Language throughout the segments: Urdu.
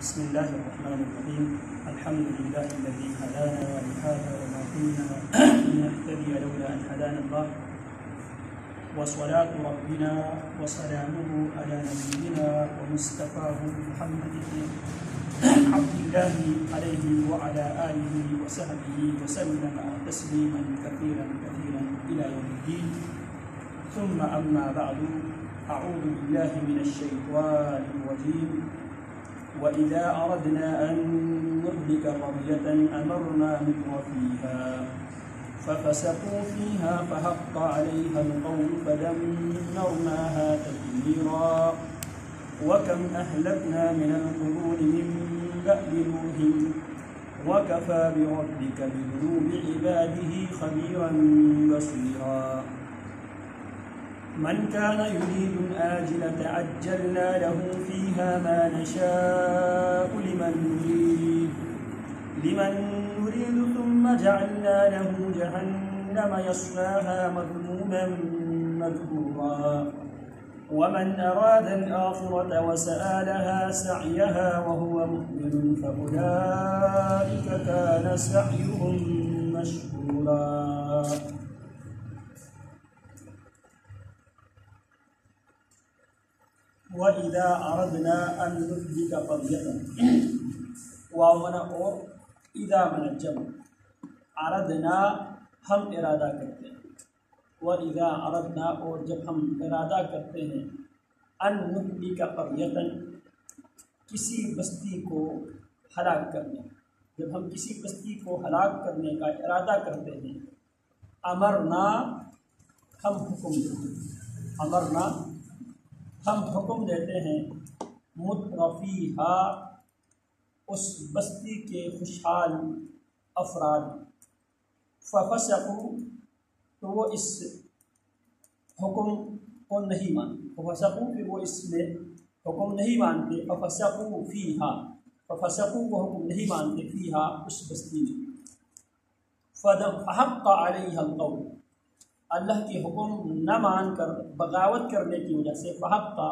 بسم الله الرحمن الرحيم. الحمد لله الذي هدانا لهذا وما كنا لنهتدي لولا أن هدانا الله، وصلاة ربنا وسلامه على نبينا ومصطفاه محمد عبد الله عليه وعلى آله وصحبه وسلم تسليما كثيرا كثيرا إلى يوم الدين. ثم أما بعد، أعوذ بالله من الشيطان الرجيم. وإذا أردنا أن نهلك قرية أمرنا مترفيها ففسقوا فيها فحق عليها القول فدمرناها تدميرا. وكم أهلكنا من القرون من بعد نوح وكفى بربك بذنوب عباده خبيرا بصيرا. من كان يريد الآجلة عجلنا له فيها ما نشاء لمن نريد ثم جعلنا له جهنم يصلاها مذموما مدحورا. ومن أراد الآخرة وسعى لها سعيها وهو مؤمن فأولئك كان سعيهم مشكورا. وَإِذَا أَرَدْنَا أَن نُهْلِكَ قَرْيَةً واونا اور اذا من جب اردنا ہم ارادہ کرتے ہیں، وَإِذَا أَرَدْنَا اور جب ہم ارادہ کرتے ہیں، أَن نُهْلِكَ قَرْيَةً کسی بستی کو ہلاک کرنے، جب ہم کسی بستی کو ہلاک کرنے کا ارادہ کرتے ہیں، امرنا ہم حکم دیتے ہیں، امرنا ہم حکم دیتے ہیں، مترفیہا اس بستی کے خوشحال افراد، ففسقوا تو وہ اس حکم کو نہیں مانتے، ففسقوا پھر وہ اس میں حکم نہیں مانتے، ففسقوا فیہا ففسقوا وہ حکم نہیں مانتے فیہا اس بستی میں، فحق علیہ القول اللہ کے حکم نہ مان کر بغاوت کرنے کی وجہ سے فحق کا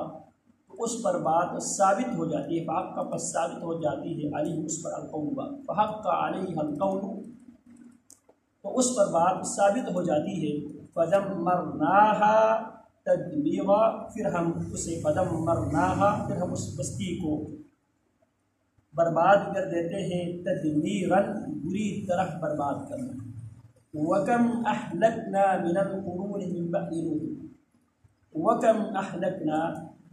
اس پر بات ثابت ہو جاتی ہے، فحق کا پس ثابت ہو جاتی ہے، علیہ اس پر القول فحق کا علیہ القول تو اس پر بات ثابت ہو جاتی ہے، فدمرناها تدمیرا پھر ہم اسے فدمرناها پھر ہم اس بستی کو برباد کر دیتے ہیں، تدمیرا بری طرح برباد کرنا۔ وَكَمْ أَحْلَكْنَا مِنَ الْقُرُونِ مِنْ بَعْدِ نُوحٍ وَكَمْ أَحْلَكْنَا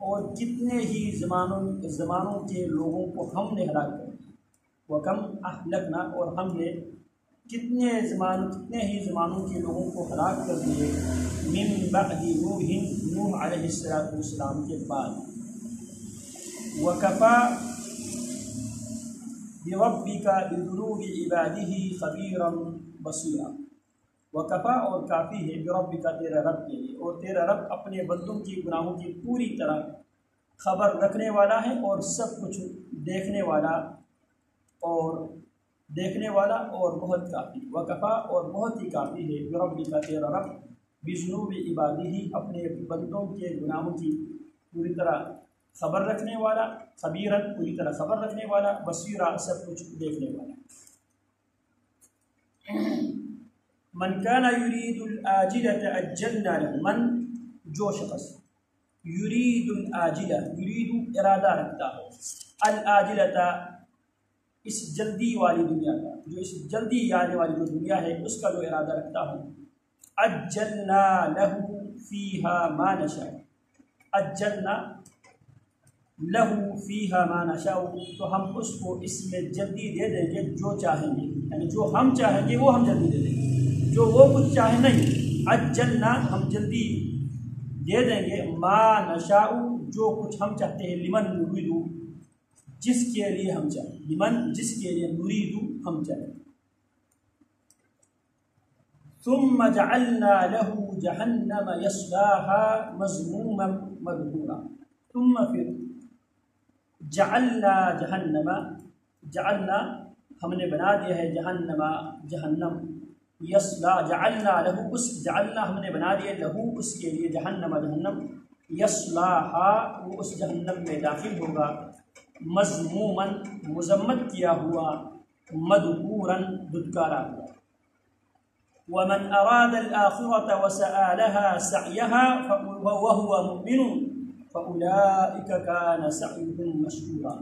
اور کتنے ہی زمانوں کے لوگوں کو ہم نے ہلاک کر دیا، وَكَمْ أَحْلَكْنَا اور ہم نے کتنے ہی زمانوں کے لوگوں کو ہلاک کر دیے، مِنْ بَعْدِ نُوحٍ نوح علیہ السلام کے بعد، وَكَفَى بِرَبِّكَ بِذُنُوبِ عِبَادِهِ خَبِيرًا بَصِيرًا۔ وکفا اور کافی ہے بربک تیرا رب کے لیے، اور تیرا رب اپنے بندوں کی گناہوں کی پوری طرح خبر رکھنے والا ہے اور سب کچھ دیکھنے والا اور بہت کافی، وکفا اور بہت ہی کافی ہے بربک تیرا رب بذنوب عبادہ اپنے بندوں کے گناہوں کی پوری طرح خبر رکھنے والا، خبیرن پوری طرح خبر رکھنے والا، بصیرہ سب کچھ دیکھنے والا۔ من کان یرید العاجلۃ عجلنا له، من جو شخص یرید العاجلہ یرید ارادہ رکھتا ہو، العاجلۃ اس جلدی والی دنیا کا، جو اس جلدی آنے والی جو دنیا ہے اس کا جو ارادہ رکھتا ہو، عجلنا له فیہا ما نشاء، عجلنا له فیہا ما نشاء تو ہم اس کو اس میں جلدی دے دیں گے جو چاہیں گے، یعنی جو ہم چاہیں گے وہ ہم جلدی دے دیں گے، جو وہ کچھ چاہے نہیں، عجلنا ہم جلدی دے دیں گے، ما نشاء جو کچھ ہم چاہتے ہیں، لمن نريد جس کے لیے ہم چاہیں، لمن جس کے لیے نريد ہم چاہیں، ثم جعلنا له جہنم يصلاها مذموما مدحورا، ثم پھر جعلنا جہنم، جعلنا ہم نے بنا دیا ہے جہنم، یصلا جعلنا له اس جعلنا ہم نے بنا دیا له اس کے لیے جہنم، یصلاها وہ اس جہنم میں داخل ہوگا، مذمومن مذمت کیا ہوا، مدحوراً دھتکارا ہوا۔ ومن اراد الآخرة وسعى لها سعيها وهو مؤمن فأولئك كان سعيهم مشكورا۔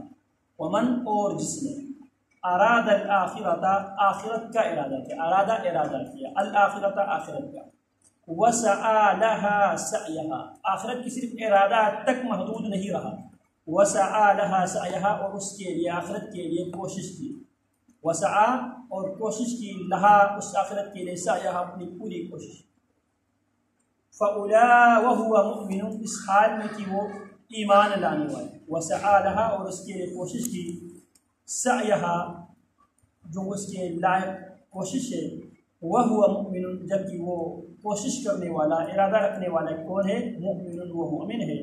ومن اور جس نے اراد الآخرۃ آخرت کا ارادہ کیا، ارادہ کیا، الآخرۃ آخرت کا، وسعى لها سعيها آخرت کی صرف ارادہ تک محدود نہیں رہا، وسعى لها سعيها اور اس کے لیے آخرت کے لیے کوشش کی، وسعى اور کوشش کی، لہا اس آخرت کے لیے، سعیہا اپنی پوری کوشش۔ فَأُولَٰئِكَ وَهُوَ مُؤْمِنٌ اس حال میں کہ وہ ایمان لانے والے، وسعى لہا اور اس کے لیے کوشش کی، سعیہا جو اس کے لائق کوشش ہے، وَهُوَ مُؤْمِنٌ جبکہ وہ کوشش کرنے والا، ارادہ رکھنے والا کون ہے؟ مؤمن، وہ مومن ہے۔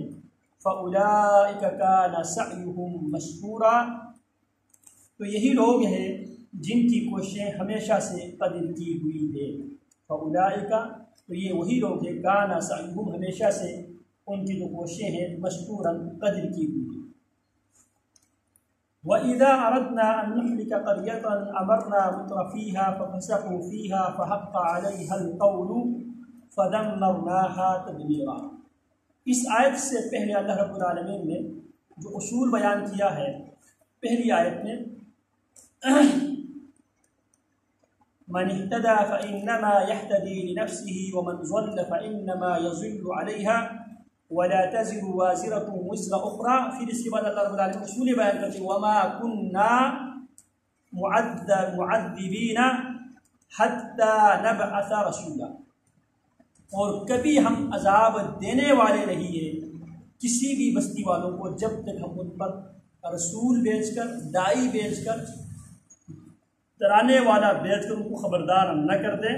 فَأُولَٰئِكَ كَانَ سَعْيُهُمْ مَشْكُورًا تو یہی لوگ ہیں جن کی کوششیں ہمیشہ سے قدر کی ہوئی ہے۔ فَأُولَٰئِكَ تو یہ وہی لوگ ہیں، كَانَ سَعْيُهُمْ ہمیشہ سے ان کی جو کوششیں ہیں، مشکوراً قدر کی ہوئی ہیں۔ وَإِذَا أَرَدْنَا أَن نُّهْلِكَ قَرْيَةً أَمَرْنَا مُتْرَفِيهَا فَفَسَقُوا فِيهَا فَحَقَّ عَلَيْهَا الْقَوْلُ فَدَمَّرْنَاهَا تَدْمِيرًا۔ اس آیت سے پہلے اللہ رب العالمین نے جو اصول بیان کیا ہے، پہلی آیت میں من اهتدى فإنما يهتدي لنفسه ومن ضل فإنما يضل عليها ولا تزر وازرة وزر أخرى، پھر اس کے بعد اللہ رب العالمین اصول بیان کرتے وما كنا معذبين حتى نبعث رسولا، اور کبھی ہم عذاب دینے والے نہیں ہیں کسی بھی بستی والوں کو جب تک ہم ان پر رسول بھیج کر، دائی بھیج کر، ڈرانے والا بھیج کر ان کو خبردار نہ کر دیں،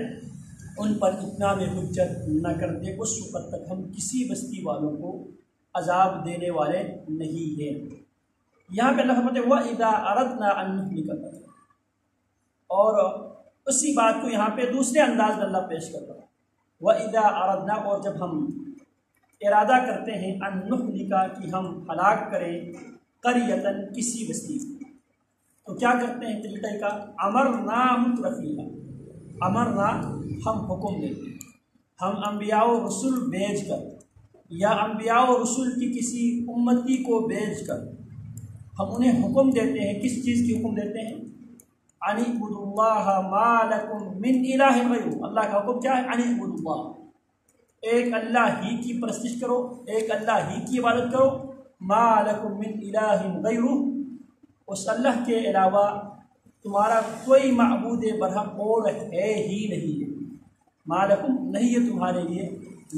ان پر اتمام حجت نہ کر دیں، اس وقت تک ہم کسی بستی والوں کو عذاب دینے والے نہیں ہیں۔ یہاں پہ اللہ فرماتے ہیں وَإِذَا أَرَدْنَا أَن نُّهْلِكَ، اور اسی بات کو یہاں پہ دوسرے انداز میں اللہ پیش کر رہا ہے۔ وَإِذَا أَرَدْنَا اور جب ہم ارادہ کرتے ہیں، أَن نُّهْلِكَ کہ ہم ہلاک کریں، قریۃً کسی بستی کو، تو کیا کرتے ہیں طریقہ کا؟ امرنا مترفیہا، امرنا ہم حکم دیتے ہیں، ہم انبیاء و رسول بھیج کر یا انبیاء و رسول کی کسی امتی کو بھیج کر ہم انہیں حکم دیتے ہیں، کس چیز کی حکم دیتے ہیں؟ ان اعبدوا اللہ ما لکم من الہ غیرہ، اللہ کا حکم کیا ہے؟ ان اعبدوا اللہ، ایک اللہ ہی کی پرستش کرو، ایک اللہ ہی کی عبادت کرو، ما لکم من الہ غیرہ اس اللہ کے علاوہ تمہارا کوئی معبود برحق اور ہے ہی نہیں ہے، ما لکم نہیں ہے تمہارے لیے،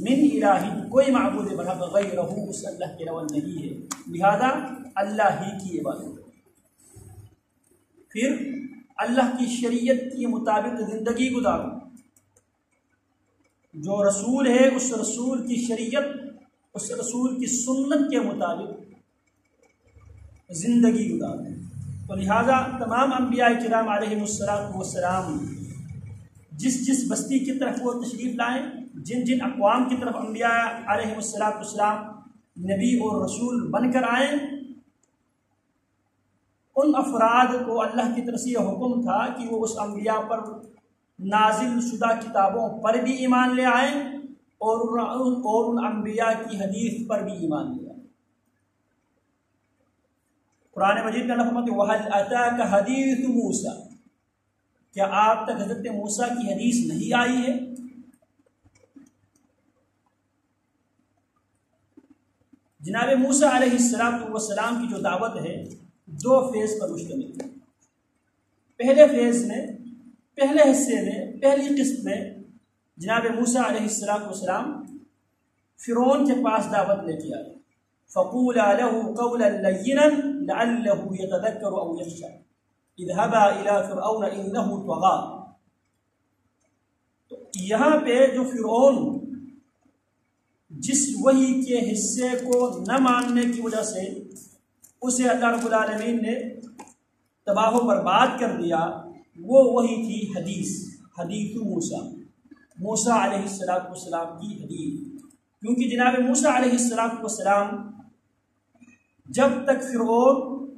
من الہ کوئی معبود برحق غیرہ اس اللہ کے علاوہ نہیں ہے، لہذا اللہ ہی کی عبادت کرو، پھر اللہ کی شریعت کے مطابق زندگی گزارو، جو رسول ہے اس رسول کی شریعت، اس رسول کی سنت کے مطابق زندگی گزارو۔ تو لہٰذا تمام انبیاء کرام علیہ السلام جس بستی کی طرف وہ تشریف لائیں، جن اقوام کی طرف انبیاء علیہ السلام نبی اور رسول بن کر آئیں، ان افراد کو اللہ کی طرف سے یہ حکم تھا کہ وہ اس انبیاء پر نازل شدہ کتابوں پر بھی ایمان لے آئیں اور ان انبیاء کی حدیث پر بھی ایمان لے آئیں۔ قرآن مجید میں اللہ فرماتے ہیں وَهَلْ أَتَاكَ حَدِيثُ مُوسَىٰ، کیا آپ تک حضرت موسیٰ کی حدیث نہیں آئی ہے؟ جناب موسیٰ علیہ السلام کی جو دعوت ہے دو فیز پر مشتمل ہے۔ پہلے فیز میں، پہلے حصے میں، پہلی قسط میں جناب موسیٰ علیہ السلام فرعون کے پاس دعوت لے کے آئے، فَقُولَا لَهُ قَوْلًا لَيِّنًا لَعَلَّهُ يَتَذَكَّرُ أَوْ يَخْشَىٰ اذْهَبَا إِلَىٰ فِرْعَوْنَ إِنَّهُ طَغَىٰ۔ تو یہاں پہ جو فرعون جس وحی کے حصے کو نہ ماننے کی وجہ سے اسے اللہ رب العالمین نے تباہ و برباد کر دیا، وہ وہی تھی حدیث موسیٰ علیہ السلام کی حدیث، کیونکہ جناب موسیٰ علیہ السلام جب تک فرعون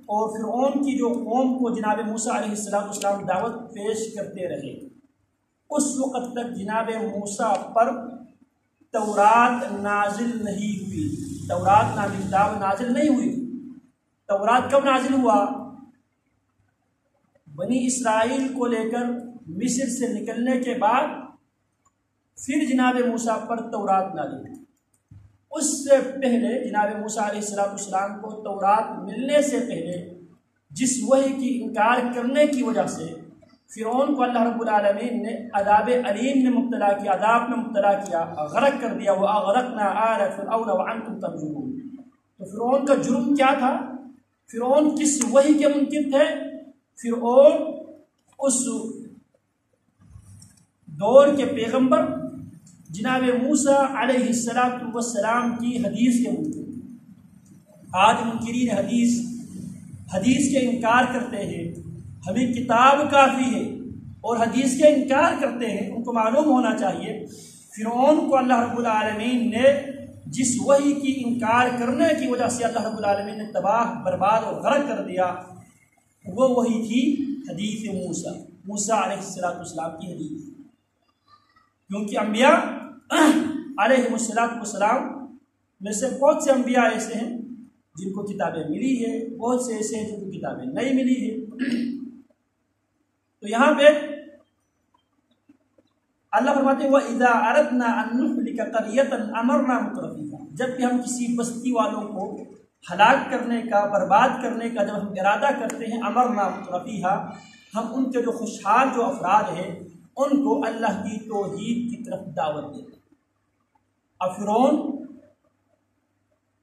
اور فرعون کی جو قوم کو جناب موسیٰ علیہ السلام دعوت پیش کرتے رہے، اس وقت تک جناب موسیٰ پر تورات نازل نہیں ہوئی، تورات نامی کتاب نازل نہیں ہوئی۔ تورات کب نازل ہوا؟ بنی اسرائیل کو لے کر مصر سے نکلنے کے بعد پھر جناب موسیٰ پر تورات نازل ہوئی۔ اس سے پہلے جناب موسیٰ علیہ السلام کو تورات ملنے سے پہلے جس وحی کی انکار کرنے کی وجہ سے فرعون کو اللہ رب العالمین نے عذاب علیم میں مبتلا کیا، عذاب میں مبتلا کیا، غرق کر دیا، وَأَغْرَقْنَا آلَ فِرْعَوْنَ وَأَنْتُمْ تَنظُرُونَ۔ تو فرعون کا جرم کیا تھا؟ فرعون کس وحی کے منکر تھے؟ فرعون اس دور کے پیغمبر جناب موسیٰ علیہ السلام کی حدیث کے منکر۔ آج منکرین حدیث کے انکار کرتے ہیں، ہمیں کتاب کافی ہے اور حدیث کے انکار کرتے ہیں۔ ان کو معلوم ہونا چاہیے فرعون کو اللہ رب العالمین نے جس وحی کی انکار کرنے کی وجہ سے اللہ رب العالمین نے تباہ برباد اور غرق کر دیا، وہ وحی تھی حدیث موسیٰ علیہ السلام کی حدیث۔ کیونکہ انبیاء علیہ السلام میں سے بہت سے انبیاء ایسے ہیں جن کو کتابیں ملی ہیں، بہت سے ایسے ہیں جن کو کتابیں نہیں ملی ہیں۔ تو یہاں پہ اللہ فرماتے ہیں وَإِذَا أَرَدْنَا أَن نُّهْلِكَ قَرْيَةً أَمَرْنَا مُتْرَفِيهَا، جب کہ ہم کسی بستی والوں کو ہلاک کرنے کا، برباد کرنے کا جب ہم ارادہ کرتے ہیں، أَمَرْنَا مُتْرَفِيهَا، ہم ان کے جو خوشحال جو افراد ہیں ان کو اللہ کی توحید کی طرف دعوت دیتے ہیں۔ اب فرعون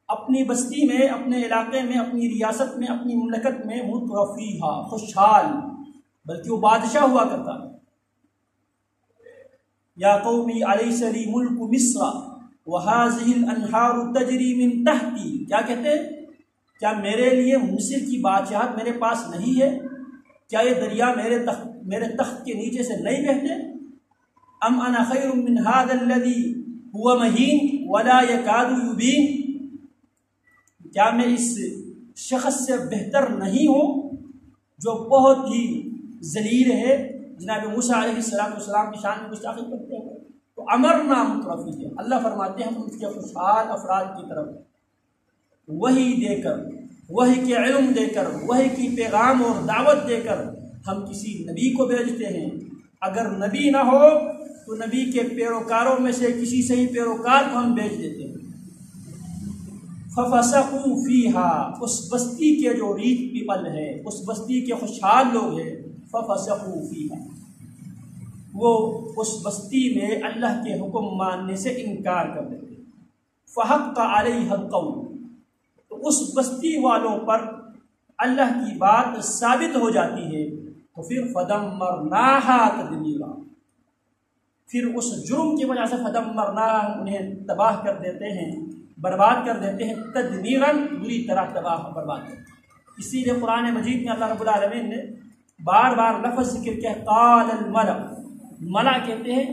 اپنی بستی میں، اپنے علاقے میں، اپنی ریاست میں، اپنی مملکت میں مترفیہا، خوشحال، بلکہ وہ بادشاہ ہوا کرتا ہے۔ یا قومی الیس لی ملک مصر وہذہ الانہار تجری من تحتی، کیا کہتے ہیں؟ کیا میرے لیے مصر کی بادشاہت میرے پاس نہیں ہے؟ کیا یہ دریا میرے تخت کے نیچے سے نہیں بہتے؟ ام انا خیر من هذا الذی هو مہین ولا یکاد یبین، کیا میں اس شخص سے بہتر نہیں ہوں جو بہت ہی ذلیل ہے؟ جناب موسیٰ علیہ السلام کی شان میں گستاخی کرتے ہیں۔ تو امرنا مترفیہ، اللہ فرماتے ہیں ہم ان کے خوشحال افراد کی طرف وحی دے کر، وحی کے علم دے کر، وحی کی پیغام اور دعوت دے کر ہم کسی نبی کو بھیجتے ہیں۔ اگر نبی نہ ہو تو نبی کے پیروکاروں میں سے کسی صحیح پیروکار کو ہم بھیج دیتے ہیں۔ فَفَسَقُوا فِيهَا، اس بستی کے جو ریچ پیپل ہے، اس بستی کے خوشحال لوگ ہیں، فَفَسَقُوا فِيهَا، وہ اس بستی میں اللہ کے حکم ماننے سے انکار کر دیتے ہیں۔ فَحَقَّ عَلَيْهَا الْقَوْلُ، تو اس بستی والوں پر اللہ کی بات ثابت ہو جاتی ہے، تو پھر فَدَمَّرْنَاهَا تَدْمِيرًا، پھر اس جرم کی وجہ سے فَدَمَّرْنَاهَا، انہیں تباہ کر دیتے ہیں، برباد کر دیتے ہیں، تدمیراً، بری طرح تباہ برباد کرتے ہیں۔ اسی لیے قرآن مجید میں اللہ رب العالمین نے بار بار لفظ ذکر کیا، قال الملأ، ملا کہتے ہیں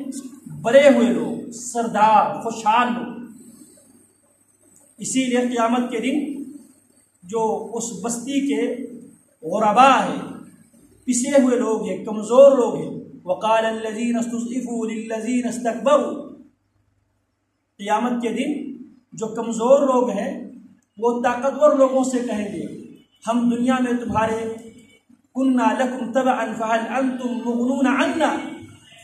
بڑے ہوئے لوگ، سردار، خوشحال لوگ۔ اسی لیے قیامت کے دن جو اس بستی کے غربا ہیں، پسے ہوئے لوگ ہیں، کمزور لوگ ہیں، وقال الذین استضعفوا للذین استکبروا، قیامت کے دن جو کمزور لوگ ہیں وہ طاقتور لوگوں سے کہیں گے ہم دنیا میں تمہارے کننا لکم تبعا فہل انتم مغنون عنا،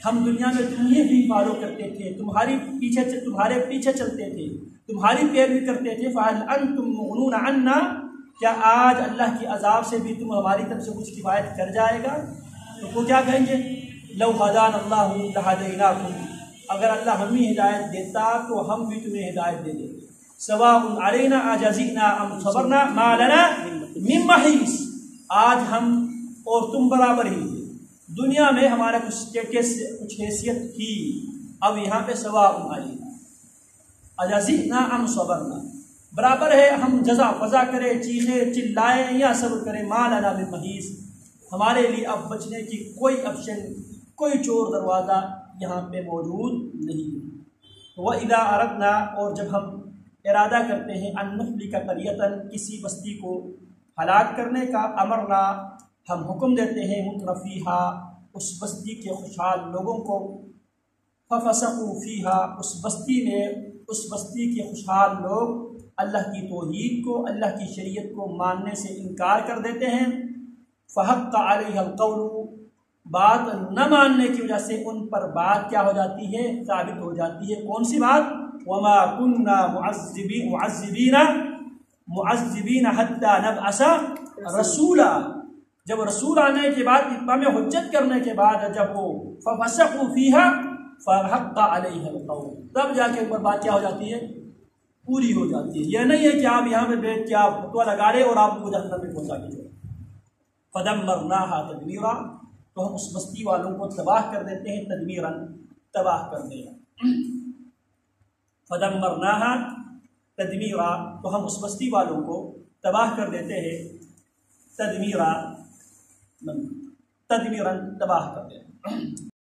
ہم دنیا میں تمہیں بھی فالو کرتے تھے، تمہارے پیچھے چلتے تھے، تمہاری پیروی کرتے تھے، فہل انتم مغنون عنا، کیا آج اللہ کے عذاب سے بھی تم ہماری طرف سے کچھ کفایت کر جائے گا؟ تو وہ کیا کہیں گے؟ لو ہدانا اللہ لہدیناکم، اگر اللہ ہمیں ہدایت دیتا تو ہم بھی تمہیں ہدایت دے دیتے۔ سواء علینا اجزئنا ام صبرنا ما لنا من محیص، آج ہم اور تم برابر ہی تھے، دنیا میں ہمارا کچھ حیثیت تھی، اب یہاں پہ سواء علینا اجزئنا ام صبرنا، برابر ہے ہم جزا فضا کریں، چیخیں چلائیں یا صبر کریں، ما لنا من محیص، ہمارے لیے اب بچنے کی کوئی آپشن، کوئی چور دروازہ یہاں پہ موجود نہیں ہے۔ وَإِذَا أَرَدْنَا، اور جب ہم ارادہ کرتے ہیں، أَن نُّهْلِكَ قَرْيَةً، کسی بستی کو ہلاک کرنے کا، امرنا ہم حکم دیتے ہیں، مترفیہا اس بستی کے خوشحال لوگوں کو، ففسقوا فیہا اس بستی کے خوشحال لوگ اللہ کی توحید کو، اللہ کی شریعت کو ماننے سے انکار کر دیتے ہیں، فحق علیہ القول بات نہ ماننے کی وجہ سے ان پر بات کیا ہو جاتی ہے، ثابت ہو جاتی ہے۔ کون سی بات؟ وما كنا معذبین حتی نبعث رسولا، جب رسول آنے کے بعد، اتمام حجت کرنے کے بعد جب وہ ففسقوا فیہا فحق علیہ القول، تب جا کے اوپر بات کیا ہو جاتی ہے، پوری ہو جاتی ہے۔ یہ نہیں ہے کہ آپ یہاں پہ بیٹھ کے آپ فتویٰ لگا رہے اور آپ کو جہنم میں پہنچا کے فدمرناها تدمیرا، تو ہم اس بستی والوں کو تباہ کر دیتے ہیں، تدمیراً تباہ کر دینا، فدمرناها تدمیرا، تو ہم اس بستی والوں کو تباہ کر دیتے ہیں، تدمیرا تباہ کر دینا۔